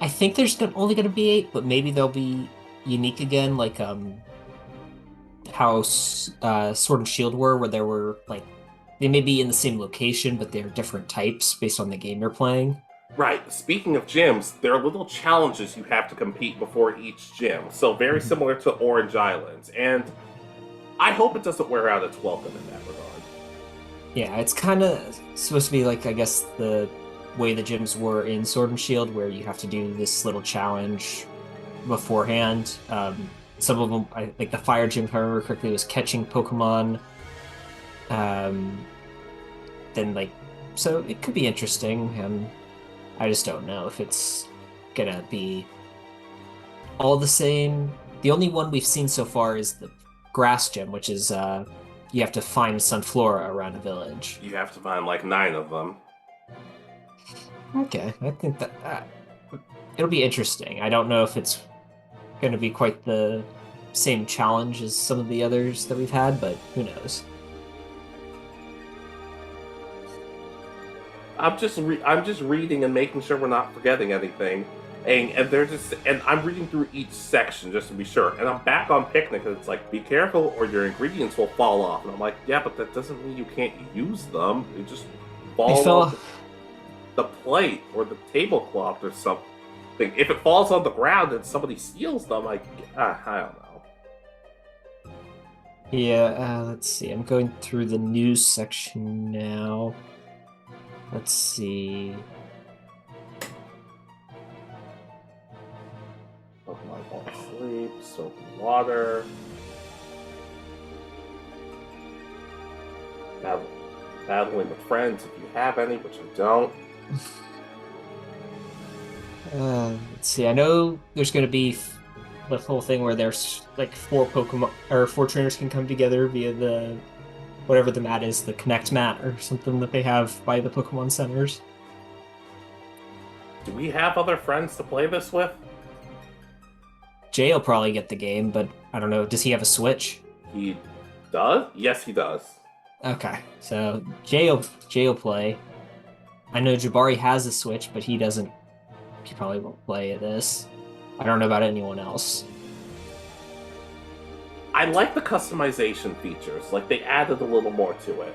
I think there's only going to be 8, but maybe they'll be unique again, like how Sword and Shield were, where there were like they may be in the same location, but they're different types based on the game you're playing.
Right. Speaking of gyms, there are little challenges you have to compete before each gym. So very similar to Orange Islands, and I hope it doesn't wear out its welcome in that regard.
Yeah, it's kind of supposed to be like, I guess, the way the gyms were in Sword and Shield, where you have to do this little challenge beforehand. Some of them, like the fire gym, if I remember correctly, was catching Pokemon. Then, like, so it could be interesting. I just don't know if it's gonna be all the same. The only one we've seen so far is the grass gym, which is you have to find Sunflora around a village.
You have to find like 9 of them.
Okay, I think that it'll be interesting. I don't know if it's going to be quite the same challenge as some of the others that we've had, but who knows?
I'm just reading and making sure we're not forgetting anything. And I'm reading through each section just to be sure. And I'm back on Picnic, and it's like, be careful or your ingredients will fall off. And I'm like, yeah, but that doesn't mean you can't use them. They just fall off the plate or the tablecloth or something. If it falls on the ground and somebody steals them, I don't know.
Yeah, let's see. I'm going through the news section now. Let's see.
Pokemon fall asleep, soap and water. Battling with friends if you have any, which I don't.
Let's see. I know there's going to be the whole thing where there's like four Pokemon or four trainers can come together via the whatever the mat is, the Connect mat or something that they have by the Pokemon centers.
Do we have other friends to play this with?
Jay will probably get the game, but I don't know. Does he have a Switch?
He does? Yes, he does.
Okay, so Jay will play. I know Jabari has a Switch, but he doesn't. He probably won't play this. I don't know about anyone else.
I like the customization features. Like, they added a little more to it.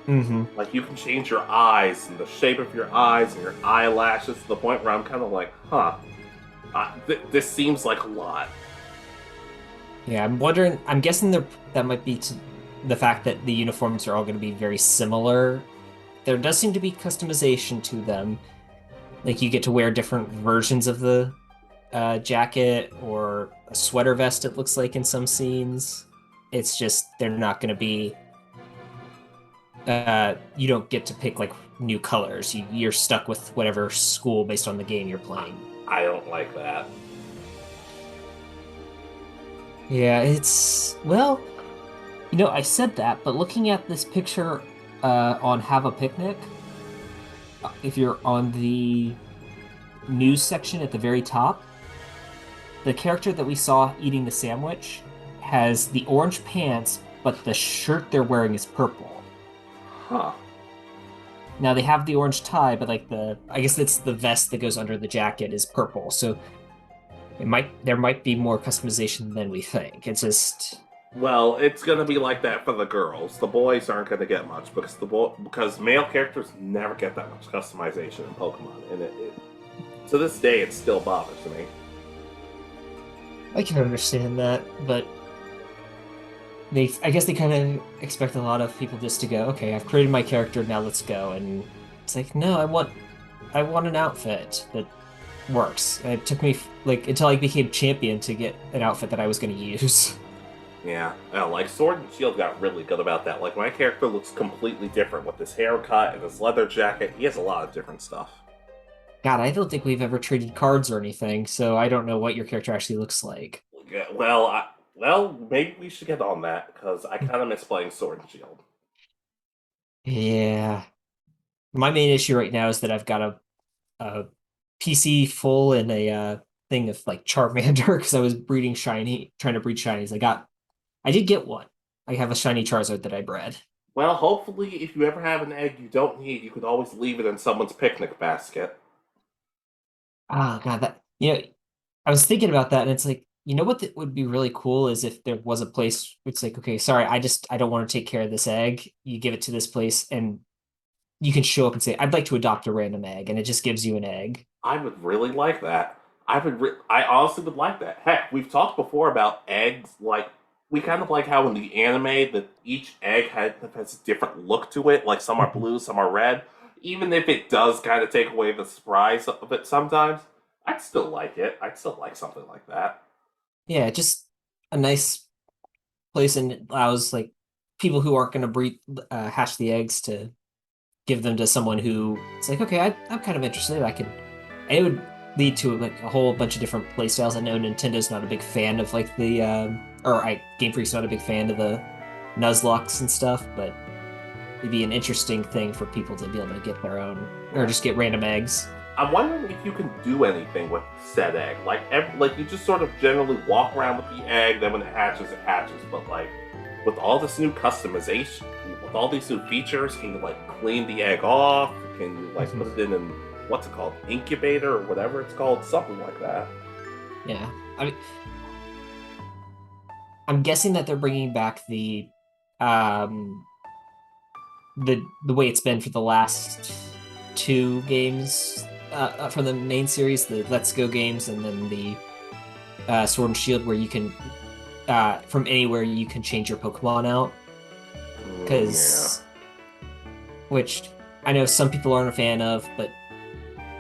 Mm-hmm.
Like, you can change your eyes and the shape of your eyes and your eyelashes to the point where I'm kind of like, huh. This seems like a lot.
Yeah, I'm wondering. I'm guessing that might be to the fact that the uniforms are all going to be very similar. There does seem to be customization to them. Like you get to wear different versions of the jacket or a sweater vest, it looks like in some scenes. It's just they're not going to be. You don't get to pick like new colors. You're stuck with whatever school based on the game you're playing.
I don't like that.
Yeah, it's well, I said that, but looking at this picture on Have a Picnic, if you're on the news section at the very top, the character that we saw eating the sandwich has the orange pants, but the shirt they're wearing is purple.
Huh.
Now they have the orange tie, but like I guess it's the vest that goes under the jacket is purple. So there might be more customization than we think. It's just
Well, it's gonna be like that for the girls. The boys aren't gonna get much because male characters never get that much customization in Pokemon, and it to this day it still bothers me.
I can understand that, but I guess they kind of expect a lot of people just to go, okay, I've created my character, now let's go. And it's like, no, I want an outfit that works. And it took me like until I became champion to get an outfit that I was going to use.
Yeah, like Sword and Shield got really good about that. Like my character looks completely different with his haircut and his leather jacket. He has a lot of different stuff.
God, I don't think we've ever traded cards or anything, so I don't know what your character actually looks like.
Yeah, well, maybe we should get on that because I kind of miss playing Sword and Shield.
Yeah. My main issue right now is that I've got a PC full and a thing of like Charmander because I was trying to breed shinies. I did get one. I have a shiny Charizard that I bred.
Well, hopefully, if you ever have an egg you don't need, you could always leave it in someone's picnic basket.
Oh God, I was thinking about that, and it's like, what would be really cool is if there was a place where it's like, okay, sorry, I don't want to take care of this egg. You give it to this place, and you can show up and say, I'd like to adopt a random egg, and it just gives you an egg.
I would really like that. I honestly would like that. Heck, we've talked before about eggs. Like we kind of like how in the anime that each egg has a different look to it. Like some are blue, some are red. Even if it does kind of take away the surprise of it sometimes, I'd still like it. I'd still like something like that.
Yeah, just a nice place, and it allows like people who aren't going to hatch the eggs to give them to someone who it's like, okay, I'm kind of interested. It would lead to like a whole bunch of different play styles. I know Nintendo's not a big fan of like Game Freak's not a big fan of the Nuzlocks and stuff, but it'd be an interesting thing for people to be able to get their own or just get random eggs.
I'm wondering if you can do anything with said egg. Like you just sort of generally walk around with the egg, then when it hatches. But like with all this new customization, with all these new features, can you like clean the egg off? Can you like put it in an what's it called, incubator or whatever it's called, something like that?
Yeah, I mean, I'm guessing that they're bringing back the way it's been for the last two games from the main series, the Let's Go games, and then the Sword and Shield, where you can from anywhere you can change your Pokemon out. Which I know some people aren't a fan of, but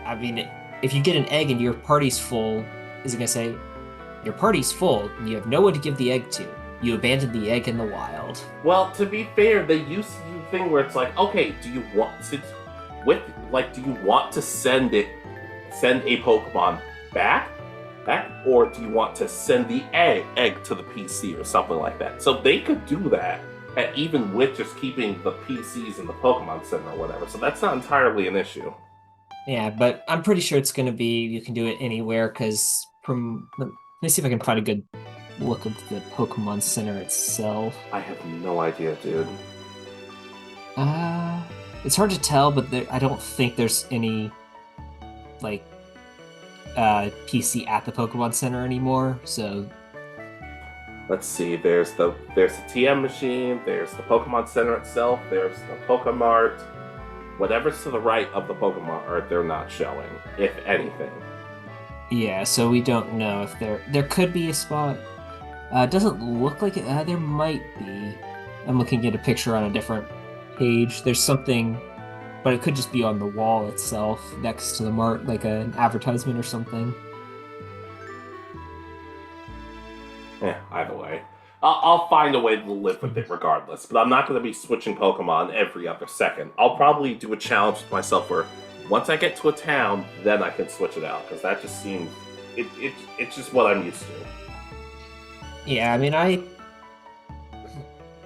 I mean, if you get an egg and your party's full, is it gonna say your party's full and you have no one to give the egg to? You abandoned the egg in the wild.
Well, to be fair, they used to do a thing where it's like, okay, do you want to send a Pokemon back, or do you want to send the egg to the PC or something like that? So they could do that, and even with just keeping the PCs in the Pokemon Center or whatever. So that's not entirely an issue.
Yeah, but I'm pretty sure it's gonna be you can do it anywhere because from let me see if I can find a good look of the Pokemon Center itself.
I have no idea, dude.
It's hard to tell, but I don't think there's any like PC at the Pokemon Center anymore. So
Let's see. There's the TM machine. There's the Pokemon Center itself. There's the Pokemart. Whatever's to the right of the Pokemon Art, they're not showing, if anything.
yeah, so we don't know if there could be a spot. It doesn't look like it. There might be. I'm looking at a picture on a different page. There's something, but it could just be on the wall itself next to the mart, like an advertisement or something.
Either way. I'll find a way to live with it regardless, but I'm not going to be switching Pokemon every other second. I'll probably do a challenge with myself where once I get to a town, then I can switch it out, because that just seems... It's just what I'm used to.
Yeah, I mean, I'm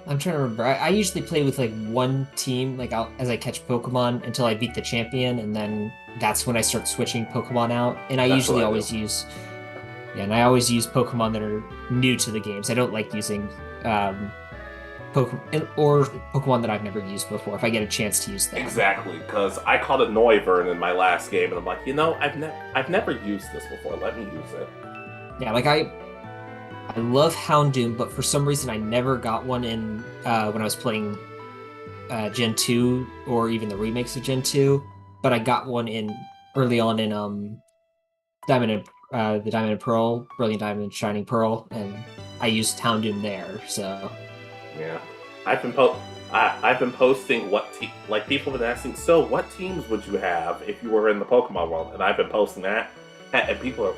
trying to remember. I usually play with like one team, like as I catch Pokemon until I beat the champion, and then that's when I start switching Pokemon out. And I usually always use, yeah, and I always use Pokemon that are new to the games. I don't like using Pokemon that I've never used before. If I get a chance to use them,
exactly, because I caught a Noivern in my last game, and I'm like, I've never used this before. Let me use it.
Yeah, like I love Houndoom, but for some reason I never got one in when I was playing Gen 2 or even the remakes of Gen 2. But I got one in early on in the Diamond and Pearl, Brilliant Diamond and Shining Pearl, and I used Houndoom there. So
yeah, I've been posting like people have been asking. So what teams would you have if you were in the Pokemon world? And I've been posting that. And people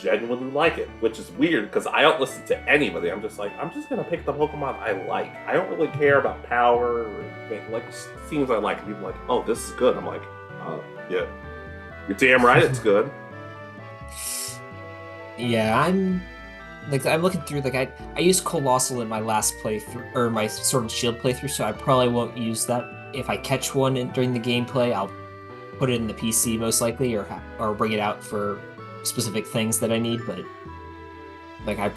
genuinely like it, which is weird because I don't listen to anybody. I'm just gonna pick the Pokemon I like. I don't really care about power or anything. Like teams I like. And people are like, oh, this is good. I'm like, yeah, you're damn right, it's good.
yeah, I'm looking through. Like I used Colossal in my last playthrough or my Sword and Shield playthrough, so I probably won't use that. If I catch one during the gameplay, I'll put it in the PC most likely, or bring it out for specific things that I need. But like I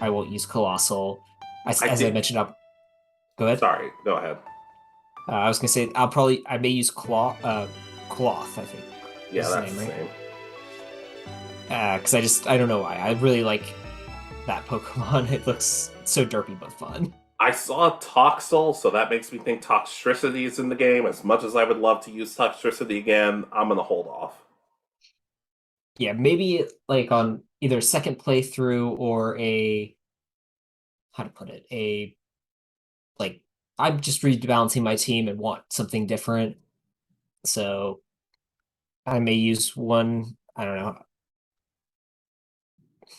won't use Colossal. As I mentioned up. Go ahead.
Sorry, go ahead.
I was gonna say I may use Cloth. I think.
Yeah, that's
the
name, right?
Because I don't know why I really like that Pokemon. It looks so derpy but fun.
I saw Toxel, so that makes me think Toxtricity is in the game. As much as I would love to use Toxtricity again, I'm gonna hold off.
Yeah, maybe like on either a second playthrough or how to put it, like I'm just rebalancing my team and want something different. So I may use one. I don't know.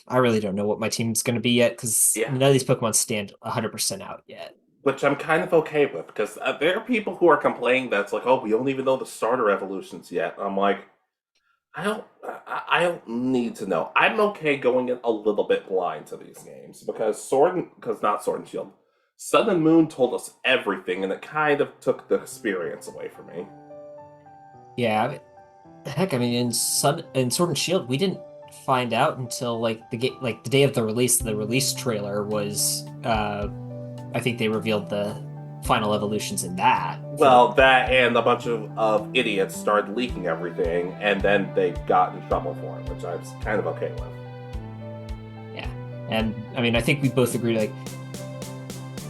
I really don't know what my team's going to be yet because none of these Pokemon stand 100% out yet.
Which I'm kind of okay with because there are people who are complaining that's like, oh, we don't even know the starter evolutions yet. I'm like, I don't need to know. I'm okay going in a little bit blind to these games because not Sword and Shield, Sun and Moon told us everything, and it kind of took the experience away from me.
Yeah, heck, I mean, in Sword and Shield, we didn't find out until like the day of the release trailer was. I think they revealed the final evolutions in that.
Well, that and a bunch of idiots started leaking everything, and then they got in trouble for it, which I was kind of okay with.
Yeah, and I mean, I think we both agree. Like,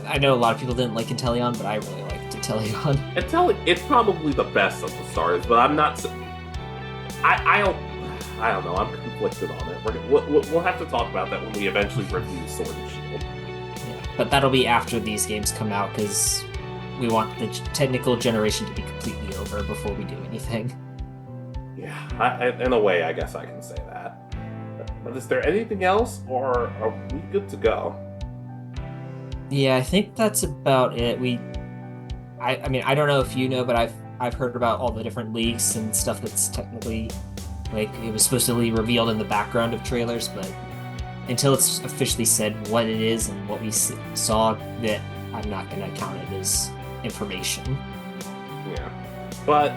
I know a lot of people didn't like Inteleon, but I really liked Inteleon.
It's probably the best of the starters, but I'm not. I don't know. I'm conflicted on it. We'll have to talk about that when we eventually review Sword and Shield.
Yeah, but that'll be after these games come out because we want the technical generation to be completely over before we do anything.
Yeah, in a way, I guess I can say that. But is there anything else, or are we good to go?
Yeah, I think that's about it. I mean, I don't know if you know, but I've heard about all the different leaks and stuff that's technically, like, it was supposed to be revealed in the background of trailers, but until it's officially said what it is and what we saw, that I'm not going to count it as information.
Yeah. But,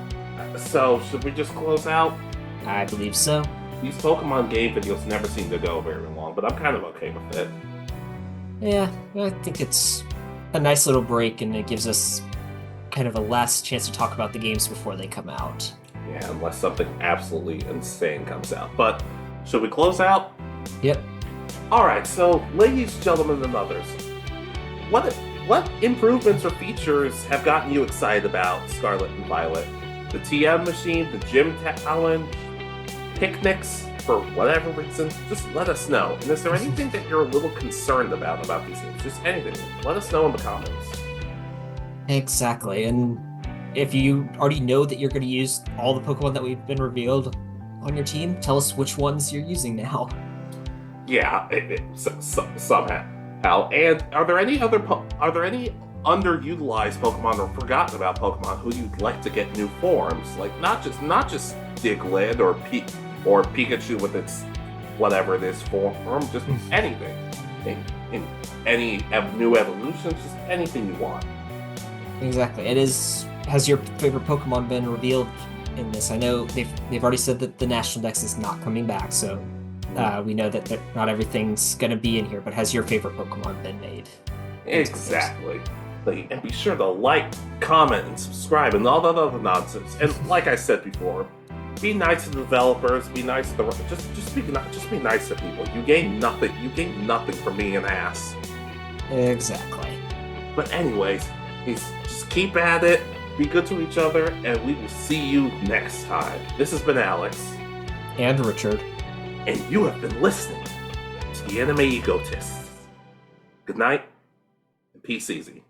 so, should we just close out?
I believe so.
These Pokemon game videos never seem to go very long, but I'm kind of okay with it.
Yeah, I think it's a nice little break, and it gives us kind of a last chance to talk about the games before they come out.
Yeah, unless something absolutely insane comes out. But, should we close out?
Yep.
Alright, so, ladies, gentlemen, and others, what improvements or features have gotten you excited about Scarlet and Violet? The TM machine, the gym challenge, picnics, for whatever reason? Just let us know. And is there anything that you're a little concerned about these games? Just anything. Let us know in the comments.
Exactly, and if you already know that you're going to use all the Pokemon that we've been revealed on your team, tell us which ones you're using now.
Yeah, somehow. And are there any underutilized Pokemon or forgotten about Pokemon who you'd like to get new forms? Like not just Diglett or Pikachu with its whatever it is form, just anything. In any new evolutions, just anything you want.
Exactly. Has your favorite Pokemon been revealed in this? I know they've already said that the National Dex is not coming back, so we know that not everything's going to be in here, but has your favorite Pokemon been made?
Exactly. And be sure to like, comment, and subscribe, and all that other nonsense. And like I said before, be nice to the developers. Be nice to just be nice to people. You gain nothing. You gain nothing from being an ass.
Exactly.
But anyways, just keep at it. Be good to each other, and we will see you next time. This has been Alex.
And Richard.
And you have been listening to the Anime Egotists. Good night, and peace easy.